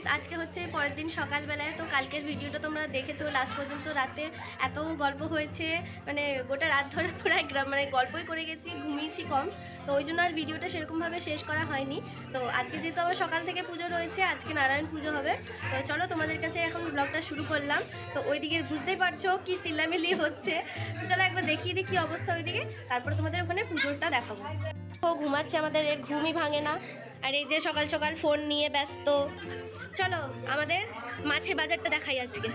Guys, আজকে হচ্ছে পরের দিন সকালবেলায়। তো কালকের ভিডিওটা তোমরা দেখেছো লাস্ট পর্যন্ত। রাতে এত গল্প হয়েছে, মানে গোটা রাত ধরে পুরো মানে গল্পই করে গেছি, ঘুমিয়েছি কম। তো ওই জন্য আর ভিডিওটা সেরকমভাবে শেষ করা হয়নি। তো আজকে যেহেতু আবার সকাল থেকে পুজো রয়েছে, আজকে নারায়ণ পুজো হবে। তো চলো তোমাদের কাছে এখন ব্লগটা শুরু করলাম। তো ওইদিকে বুঝতেই পারছো কি চিল্লামিল্লি হচ্ছে। তো চলো একবার দেখিয়ে দিই কী অবস্থা ওইদিকে, তারপরে তোমাদের ওখানে পুজোটা দেখাবো। ও ঘুমাচ্ছে, আমাদের এর ঘুমই ভাঙে না। আর এই যে সকাল সকাল ফোন নিয়ে ব্যস্ত। চলো আমাদের মাছের বাজারটা দেখাই আজকে।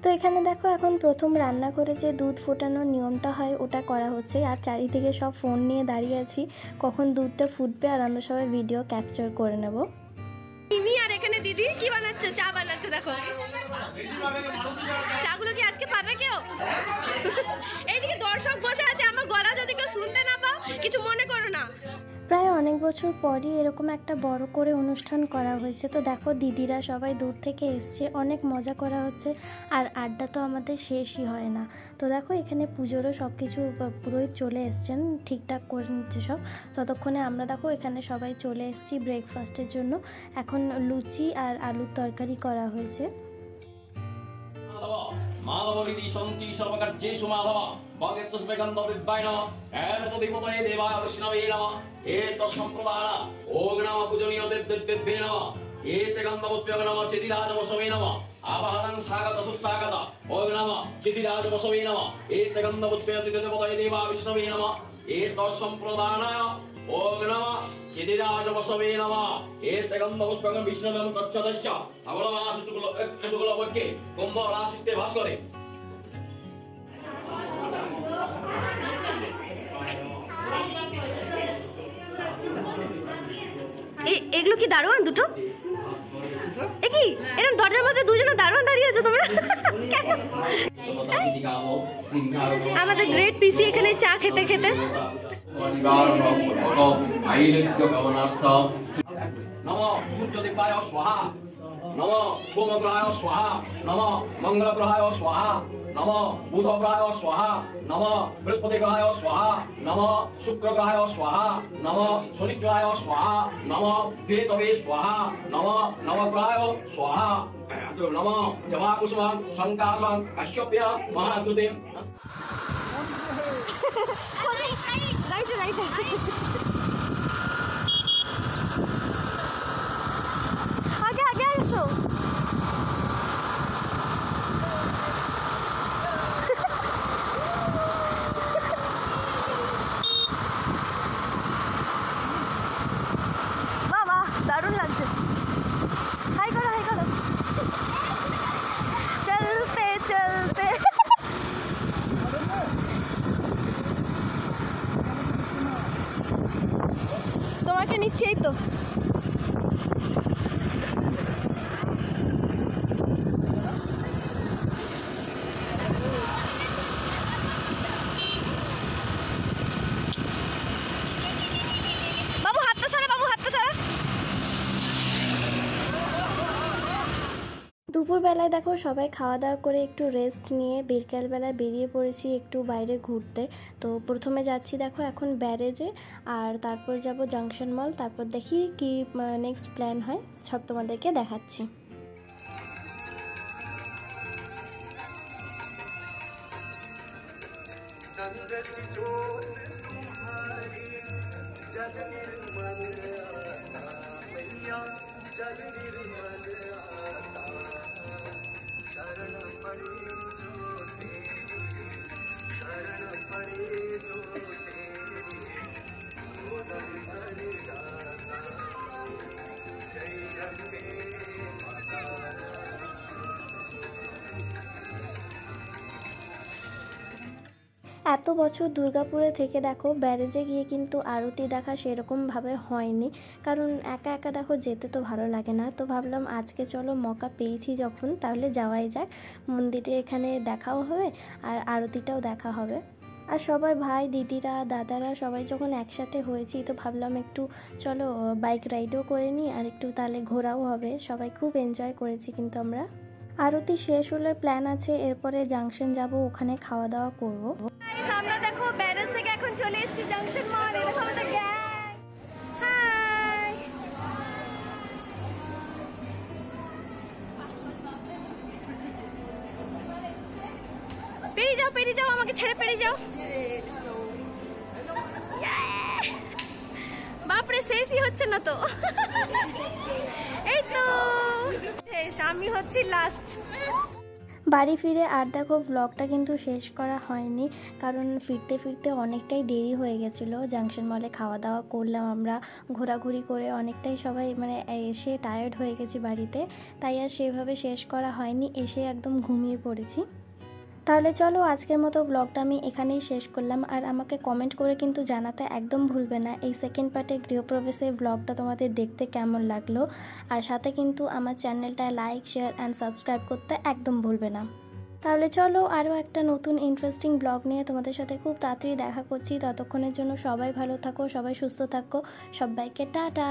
তো এখানে দেখো এখন প্রথম রান্না করে যে দুধ ফোটানোর নিয়মটা হয় ওটা করা হচ্ছে। আর চারিদিকে সব ফোন নিয়ে দাঁড়িয়ে আছি কখন দুধটা ফুটবে আর আমরা সবাই ভিডিও ক্যাপচার করে নেব। মিমি আর এখানে দিদি কি বানাচ্ছে, চা বানাচ্ছে। দেখো চাগুলো কি আজকে পাবে কেউ? এইদিকে দর্শক বসে আছে, আমার গলা যদি কেউ শুনতে না পাও কিছু মনে করো না। প্রায় অনেক বছর পরই এরকম একটা বড় করে অনুষ্ঠান করা হয়েছে। তো দেখো দিদিরা সবাই দূর থেকে এসছে, অনেক মজা করা হচ্ছে আর আড্ডা তো আমাদের শেষই হয় না। তো দেখো এখানে পুজোরও সব কিছু পুরোই চলে এসছেন, ঠিকঠাক করে নিচ্ছে সব। ততক্ষণে আমরা দেখো এখানে সবাই চলে এসেছি ব্রেকফাস্টের জন্য। এখন লুচি আর আলুর তরকারি করা হয়েছে। মাধবরিতি সন্তি সর্বকার্যেষু মাধব ভগেত্তস্মে গন্ধবিদ্যায় নমঃ হেমতধিপতয়ে দেবায় বৈষ্ণবে নমঃ এতৎসম্প্রদায় ওং নমঃ পূজনীয় দেবদেবেভ্যে নমঃ এতে গন্ধপুষ্পে নমঃ চিতিরাজবসবে নমঃ আবাহনং স্বাগত সুস্বাগত ওং নমঃ চিতিরাজবসবে নমঃ এতে গন্ধপুষ্পে দেবদেবতয়ে দেবায় বৈষ্ণবে নমঃ এতৎসম্প্রদায় ওং নমঃ চিতিরাজবসবে নমঃ এতে গন্ধপুষ্পে বিষ্ণুবেন তচ্ছদস্য অবলমাস শুক্লপক্ষে কুম্ভ রাশিতে ভাস করে। এগুলো কি দারোয়ান দুটো? এ কি এরকম দরজার মধ্যে দুজনে দারোয়ান দাঁড়িয়ে আছো তোমরা? আমাদের গ্রেট পিসি এখানে চা খেতে খেতে। নমঃ সূর্যদেবায় স্বাহা নমঃ সোমগ্রহায় স্বাহা নমঃ মঙ্গলগ্রহায় স্বাহা নমঃ বুধগ্রহায় স্বাহা নমঃ বৃহস্পতিগ্রহায় স্বাহা নমঃ শুক্রগ্রহায় স্বাহা নমঃ শনিগ্রহায় স্বাহা নমঃ কেতবে স্বাহা নমঃ নবগ্রহায় স্বাহা নমঃ জবাকুসুমং শঙ্কাসং কাশ্যপ্য মহানাদ্যুতে। আগে আগে এসো। বাবা দারুণ লাগছে। হাই করো হাই করো। চলতে চলতে তোমাকে নিচ্ছে এই তো। বাবু হাতটা সরা, বাবু হাতটা সরা। দুপুরবেলায় দেখো সবাই খাওয়া দাওয়া করে একটু রেস্ট নিয়ে বিকেলবেলায় বেরিয়ে পড়েছি একটু বাইরে ঘুরতে। তো প্রথমে যাচ্ছি দেখো এখন ব্যারেজে, আর তারপর যাব জাংশন মল। তারপর দেখি কি নেক্সট প্ল্যান হয়, সব তোমাদেরকে দেখাচ্ছি। এত বছর দুর্গাপুরে থেকে দেখো ব্যারেজে গিয়ে কিন্তু আরতি দেখা সেরকমভাবে হয়নি, কারণ একা একা দেখো যেতে তো ভালো লাগে না। তো ভাবলাম আজকে চলো মকা পেয়েছি যখন তাহলে যাওয়াই যাক, মন্দিরে এখানে দেখাও হবে আর আরতিটাও দেখা হবে। আর সবাই ভাই দিদিরা দাদারা সবাই যখন একসাথে হয়েছি তো ভাবলাম একটু চলো বাইক রাইডও করে নিই আর একটু তাহলে ঘোরাও হবে। সবাই খুব এনজয় করেছি কিন্তু আমরা। আরতি শেষ হলে প্ল্যান আছে এরপরে জাংশন যাব, ওখানে খাওয়া দাওয়া করব। আমরা দেখো ব্যারেজ থেকে এখন চলে এসেছি জাংশন মল। এই দেখো আমাদের গ্যাং। হাই, পেরিয়ে যাও, আমাকে ছেড়ে পেরিয়ে যাও। বাপরে, শেষই হচ্ছে না তো। এই তো শেষ, আমি হচ্ছি লাস্ট। বাড়ি ফিরে আর দেখো ব্লগটা কিন্তু শেষ করা হয়নি, কারণ ফিরতে ফিরতে অনেকটাই দেরি হয়ে গেছিলো। জাংশন মলে খাওয়া দাওয়া করলাম, আমরা ঘোরাঘুরি করে অনেকটাই সবাই মানে এসে টায়ার্ড হয়ে গেছি বাড়িতে, তাই আর সেভাবে শেষ করা হয়নি, এসে একদম ঘুমিয়ে পড়েছি। তাহলে চলো আজকের মতো ব্লগটা আমি এখানেই শেষ করলাম। আর আমাকে কমেন্ট করে কিন্তু জানাতে একদম ভুলবে না এই সেকেন্ড পার্টে গৃহপ্রবেশের ব্লগটা তোমাদের দেখতে কেমন লাগলো। আর সাথে কিন্তু আমার চ্যানেলটা লাইক, শেয়ার অ্যান্ড সাবস্ক্রাইব করতে একদম ভুলবে না। তাহলে চলো আরও একটা নতুন ইন্টারেস্টিং ব্লগ নিয়ে তোমাদের সাথে খুব তাড়াতাড়ি দেখা করছি। ততক্ষণের জন্য সবাই ভালো থাকো, সবাই সুস্থ থাকো, সবাইকে টাটা।